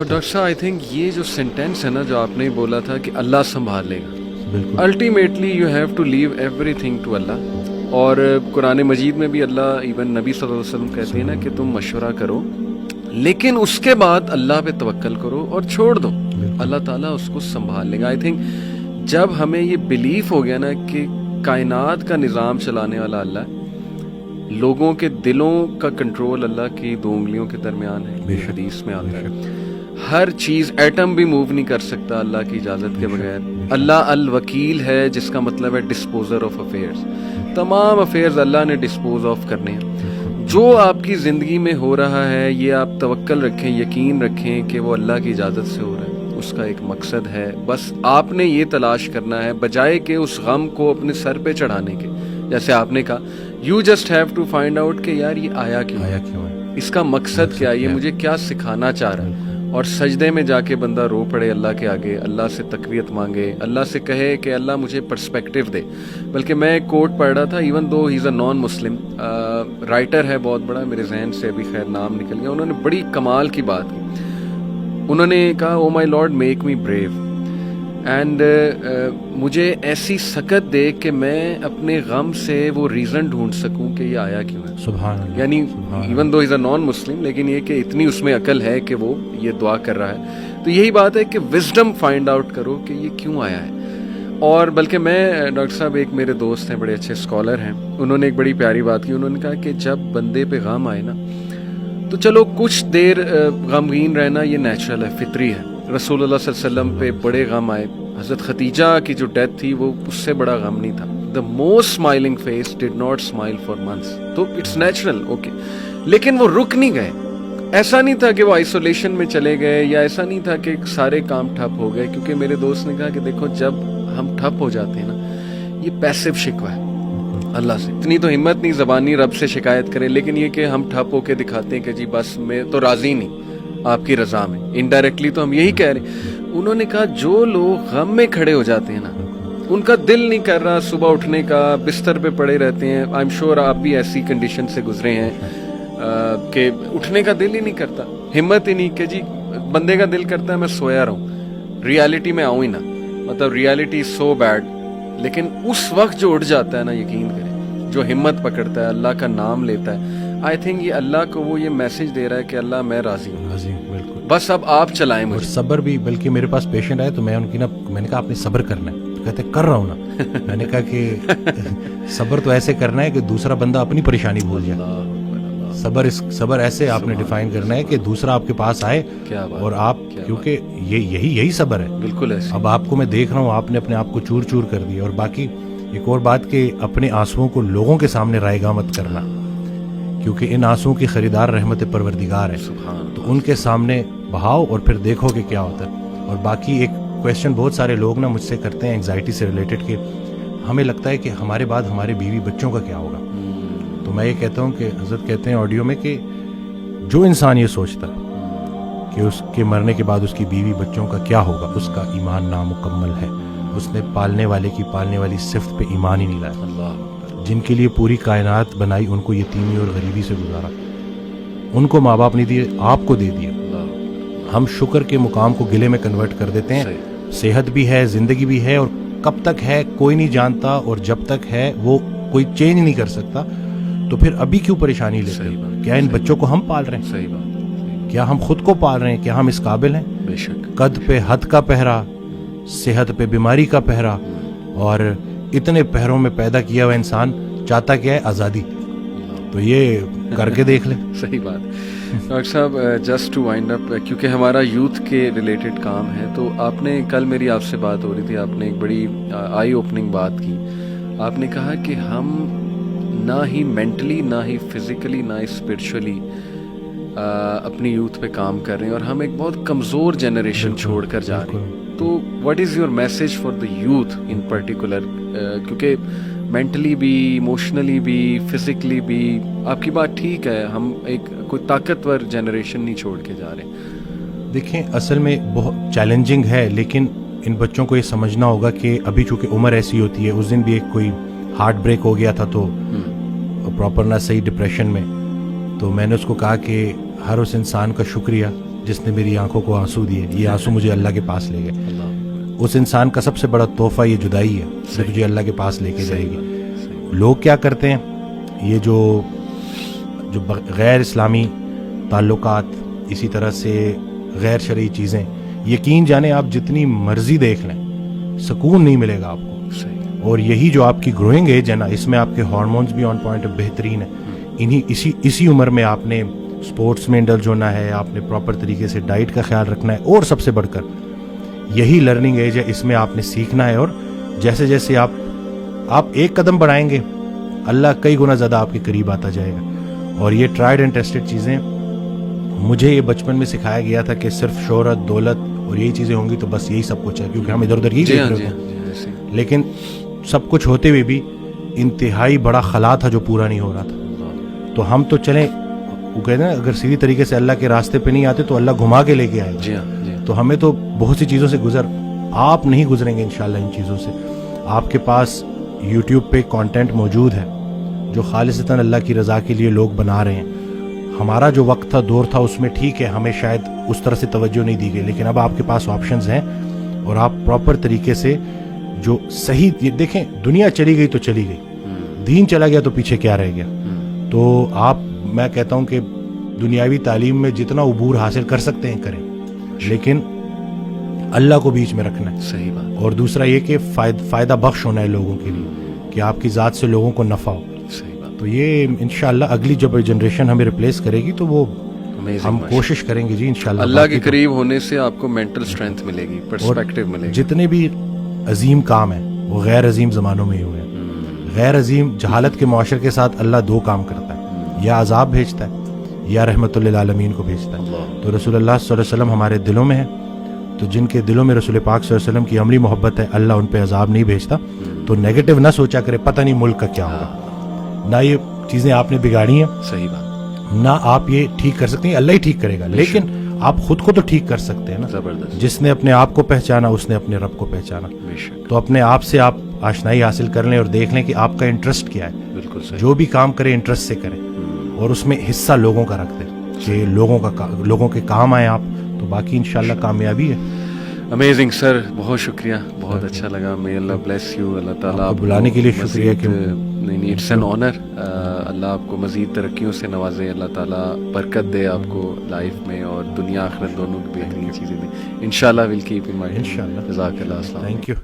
Doctor صاحب I think یہ جو سینٹینس ہے نا جو آپ نے بولا تھا کہ اللہ سنبھال لے گا، بالکل ultimately you have to leave everything to اللہ. اور قرآن مجید میں بھی اللہ ایون نبی صلی اللہ علیہ وسلم کہتے ہیں نا کہ تم مشورہ کرو لیکن اس کے بعد اللہ پہ توکل کرو اور چھوڑ دو، اللہ تعالیٰ اس کو سنبھال لے گا. آئی تھنک جب ہمیں یہ بلیف ہو گیا نا کہ کائنات کا نظام چلانے والا اللہ ہے، لوگوں کے دلوں کا کنٹرول اللہ کی دو انگلیوں کے درمیان ہے، یہ حدیث میں آتا ہے، ہر چیز ایٹم بھی موو نہیں کر سکتا اللہ کی اجازت کے بغیر. اللہ الوکیل ہے جس کا مطلب ہے ڈسپوزر آف افیئرز، تمام افیئرز اللہ نے ڈسپوز آف کرنے ہیں. جو آپ کی زندگی میں ہو رہا ہے یہ آپ توکل رکھیں، یقین رکھیں کہ وہ اللہ کی اجازت سے ہو رہا ہے، اس کا ایک مقصد ہے. بس آپ نے یہ تلاش کرنا ہے بجائے کہ اس غم کو اپنے سر پہ چڑھانے کے. جیسے آپ نے کہا you just have to find out کہ یار یہ آیا کیوں ہے، اس کا مقصد کیا ہے، یہ مجھے کیا سکھانا چاہ رہا ہے. اور سجدے میں جا کے بندہ رو پڑے اللہ کے آگے، اللہ سے تقویت مانگے، اللہ سے کہے کہ اللہ مجھے پرسپیکٹیو دے. بلکہ میں ایک کوٹ پڑھ رہا تھا، ایون دو ہی از اے نان مسلم رائٹر ہے بہت بڑا، میرے ذہن سے ابھی خیر نام نکل گیا، انہوں نے بڑی کمال کی بات کی. انہوں نے کہا oh my lord make me brave and مجھے ایسی سکت دے کہ میں اپنے غم سے وہ ریزن ڈھونڈ سکوں کہ یہ آیا کیوں ہے. سبحان اللہ. یعنی ایون دو از اے نان مسلم لیکن یہ کہ اتنی اس میں عقل ہے کہ وہ یہ دعا کر رہا ہے. تو یہی بات ہے کہ وزڈم فائنڈ آؤٹ کرو کہ یہ کیوں آیا ہے. اور بلکہ میں ڈاکٹر صاحب ایک میرے دوست ہیں بڑے اچھے اسکالر ہیں، انہوں نے ایک بڑی پیاری بات کی. انہوں نے کہا کہ جب بندے پہ غم آئے نا تو چلو کچھ دیر غمگین رہنا یہ نیچرل ہے، فطری ہے. رسول اللہ صلی اللہ علیہ وسلم پہ بڑے غم آئے، حضرت خدیجہ کی جو ڈیتھ تھی وہ اس سے بڑا غم نہیں تھا. The most smiling face did not smile for months, تو اٹس نیچرل اوکے. لیکن وہ رک نہیں گئے، ایسا نہیں تھا کہ وہ آئسولیشن میں چلے گئے، یا ایسا نہیں تھا کہ سارے کام ٹھپ ہو گئے. کیونکہ میرے دوست نے کہا کہ دیکھو جب ہم ٹھپ ہو جاتے ہیں نا یہ پیسو شکوہ ہے اللہ سے. اتنی تو ہمت نہیں زبانی رب سے شکایت کریں، لیکن یہ کہ ہم ٹھپ ہو کے دکھاتے ہیں کہ جی بس میں تو راضی نہیں آپ کی رضا میں، انڈائریکٹلی تو ہم یہی کہہ رہے ہیں. انہوں نے کہا جو لوگ غم میں کھڑے ہو جاتے ہیں نا ان کا دل نہیں کر رہا صبح اٹھنے کا، بستر پہ پڑے رہتے ہیں. آئی ایم شیور آپ بھی ایسی کنڈیشن سے گزرے ہیں کہ اٹھنے کا دل ہی نہیں کرتا، ہمت ہی نہیں کہ جی بندے کا دل کرتا ہے میں سویا رہوں، ریالٹی میں آؤں ہی نہ، مطلب ریالٹی سو بیڈ. لیکن اس وقت جو اٹھ جاتا ہے نا یقین کریں، جو ہمت پکڑتا ہے اللہ کا نام لیتا ہے، آئی تھنک یہ اللہ کو وہ یہ میسج دے رہا ہے کہ اللہ میں راضی ہوں، بالکل. بس اب آپ چلائیں اور مجھے. صبر بھی، بلکہ میرے پاس پیشنٹ آئے تو میں ان کی میں نے کہا آپ نے صبر کرنا ہے، تو کہتے کر رہا ہوں نا. میں نے کہا کہ صبر تو ایسے کرنا ہے کہ دوسرا بندہ اپنی پریشانی بھول جائے. صبر ایسے آپ نے ڈیفائن کرنا ہے کہ دوسرا آپ کے پاس آئے اور آپ، کیونکہ یہی صبر ہے. بالکل ایسے. اب آپ کو میں دیکھ رہا ہوں آپ نے اپنے آپ کو چور چور کر دیا. اور باقی ایک اور بات کہ اپنے آنسوؤں کو لوگوں کے سامنے رائے گاہ مت کرنا، کیونکہ ان آنسوؤں کی خریدار رحمت پروردگار ہے، تو ان کے سامنے بہاؤ اور پھر دیکھو کہ کیا ہوتا ہے. اور باقی ایک کویسچن بہت سارے لوگ نا مجھ سے کرتے ہیں انگزائٹی سے ریلیٹڈ کہ ہمیں لگتا ہے کہ ہمارے بعد ہمارے بیوی بچوں کا کیا ہوگا. تو میں یہ کہتا ہوں کہ حضرت کہتے ہیں آڈیو میں کہ جو انسان یہ سوچتا ہے کہ اس کے مرنے کے بعد اس کی بیوی بچوں کا کیا ہوگا، اس کا ایمان نامکمل ہے. اس نے پالنے والے کی پالنے والی صفت پہ ایمان ہی نہیں لایا. جن کے لیے پوری کائنات بنائی ان کو یتیمی اور غریبی سے گزارا، ان کو ماں باپ نہیں دیے، آپ کو دے دیا. ہم شکر کے مقام کو گلے میں کنورٹ کر دیتے ہیں. صحت بھی ہے، زندگی بھی ہے، اور کب تک ہے کوئی نہیں جانتا، اور جب تک ہے وہ کوئی چینج نہیں کر سکتا. تو پھر ابھی کیوں پریشانی لیتے ہیں؟ کیا ان بچوں کو ہم پال رہے ہیں؟ صحیح بات. کیا ہم خود کو پال رہے ہیں؟ کیا ہم اس قابل ہیں؟ بے شک. قد پہ حد کا پہرا، صحت پہ بیماری کا پہرا، اور اتنے پہروں میں پیدا کیا ہوا انسان چاہتا کیا ہے؟ آزادی. تو یہ کر کے دیکھ لیں. صحیح بات. ڈاکٹر صاحب جسٹ ٹو وائنڈ اپ، کیونکہ ہمارا یوتھ کے ریلیٹڈ کام ہے، تو آپ نے کل میری آپ سے بات ہو رہی تھی، آپ نے ایک بڑی آئی اوپننگ بات کی. آپ نے کہا کہ ہم نہ ہی مینٹلی، نہ ہی فزیکلی، نہ ہی اسپرچولی اپنی یوتھ پہ کام کر رہے ہیں، اور ہم ایک بہت کمزور جنریشن چھوڑ کر جا رہے ہیں. تو what is your message for the youth in particular? کیونکہ مینٹلی بھی، ایموشنلی بھی، فزیکلی بھی آپ کی بات ٹھیک ہے، ہم ایک کوئی طاقتور جنریشن نہیں چھوڑ کے جا رہے. دیکھیں اصل میں بہت چیلنجنگ ہے، لیکن ان بچوں کو یہ سمجھنا ہوگا کہ ابھی چونکہ عمر ایسی ہوتی ہے. اس دن بھی ایک کوئی ہارٹ بریک ہو گیا تھا تو پراپر نہ صحیح ڈپریشن میں، تو میں نے اس کو کہا کہ ہر اس انسان کا شکریہ جس نے میری آنکھوں کو آنسو دیے, یہ آنسو مجھے اللہ کے پاس لے گئے. اس انسان کا سب سے بڑا تحفہ یہ جدائی ہے جو مجھے اللہ کے پاس لے کے جائے گی. لوگ کیا کرتے ہیں, یہ جو غیر اسلامی تعلقات, اسی طرح سے غیر شرعی چیزیں, یقین جانیں آپ جتنی مرضی دیکھ لیں سکون نہیں ملے گا آپ کو. اور یہی جو آپ کی گروئنگ ایج ہے نا, اس میں آپ کے ہارمونز بھی آن پوائنٹ بہترین ہیں. اسی عمر میں آپ نے سپورٹس میں انڈلج ہونا ہے, آپ نے پراپر طریقے سے ڈائٹ کا خیال رکھنا ہے, اور سب سے بڑھ کر یہی لرننگ ایج ہے, اس میں آپ نے سیکھنا ہے. اور جیسے جیسے آپ ایک قدم بڑھائیں گے اللہ کئی گنا زیادہ آپ کے قریب آتا جائے گا. اور یہ ٹرائیڈ اینڈ ٹیسٹڈ چیزیں, مجھے یہ بچپن میں سکھایا گیا تھا کہ صرف شہرت, دولت اور یہی چیزیں ہوں گی تو بس یہی سب کچھ ہے, کیونکہ ہم ادھر ادھر ہی دیکھ رہے ہوتے ہیں. لیکن سب کچھ ہوتے ہوئے بھی انتہائی بڑا خلا تھا جو پورا نہیں ہو رہا تھا. تو ہم تو چلیں, وہ کہتے ہیں اگر سیدھی طریقے سے اللہ کے راستے پہ نہیں آتے تو اللہ گھما کے لے کے آئے گا. تو ہمیں تو بہت سی چیزوں سے آپ نہیں گزریں گے انشاءاللہ ان چیزوں سے. آپ کے پاس یوٹیوب پہ کانٹینٹ موجود ہے جو خالصتاً اللہ کی رضا کے لیے لوگ بنا رہے ہیں. ہمارا جو وقت تھا, دور تھا, اس میں ٹھیک ہے ہمیں شاید اس طرح سے توجہ نہیں دی گئی, لیکن اب آپ کے پاس آپشنز ہیں اور آپ پراپر طریقے سے جو صحیح, دیکھیں دنیا چلی گئی تو چلی گئی, دین چلا گیا تو پیچھے کیا رہ گیا. تو میں کہتا ہوں کہ دنیاوی تعلیم میں جتنا عبور حاصل کر سکتے ہیں کریں, لیکن اللہ کو بیچ میں رکھنا ہے. صحیح بات. اور دوسرا یہ کہ فائدہ بخش ہونا ہے لوگوں کے لیے, کہ آپ کی ذات سے لوگوں کو نفع ہو. صحیح بات. تو یہ انشاءاللہ اگلی جب جنریشن ہمیں ریپلیس کرے گی تو وہ ہم کوشش کریں گے جی انشاءاللہ. اللہ کے قریب ہونے سے آپ کو مینٹل اسٹرینتھ ملے گی, پرسپیکٹیو ملے گی. جتنے بھی عظیم کام ہیں وہ غیر عظیم زمانوں میں ہی ہوئے ہیں. غیر عظیم جہالت کے معاشرے کے ساتھ اللہ دو کام کرتا ہے, یا عذاب بھیجتا ہے یا رحمت للعالمین کو بھیجتا ہے. تو رسول اللہ صلی اللہ علیہ وسلم ہمارے دلوں میں ہے, تو جن کے دلوں میں رسول پاک صلی اللہ علیہ وسلم کی عملی محبت ہے, اللہ ان پہ عذاب نہیں بھیجتا. تو نیگیٹو نہ سوچا کرے, پتہ نہیں ملک کا کیا ہوگا, نہ یہ چیزیں آپ نے بگاڑی ہیں, صحیح بات, نہ آپ یہ ٹھیک کر سکتے ہیں, اللہ ہی ٹھیک کرے گا. لیکن آپ خود کو تو ٹھیک کر سکتے ہیں نا. زبردست. جس نے اپنے آپ کو پہچانا اس نے اپنے رب کو پہچانا. تو اپنے آپ سے آپ آشنائی حاصل کر لیں اور دیکھ لیں کہ آپ کا انٹرسٹ کیا ہے. بالکل صحیح. جو بھی کام کریں انٹرسٹ سے کریں, اور اس میں حصہ لوگوں کا رکھ دیں کہ لوگوں کے کام آئیں آپ, تو باقی انشاءاللہ کامیابی ہے. امیزنگ سر, بہت شکریہ, بہت اچھا لگا. may اللہ بلیس یو. اللہ تعالیٰ آپ کو بلانے کے لیے شکریہ. کہ نہیں, اٹس این آنر. اللہ آپ کو مزید ترقیوں سے نوازے, اللہ تعالیٰ برکت دے آپ کو لائف میں, اور دنیا آخرت دونوں کی بہترین چیزیں دیں انشاءاللہ. ول کیپ ان مائنڈ انشاءاللہ. جزاک اللہ. السلام. Thank you.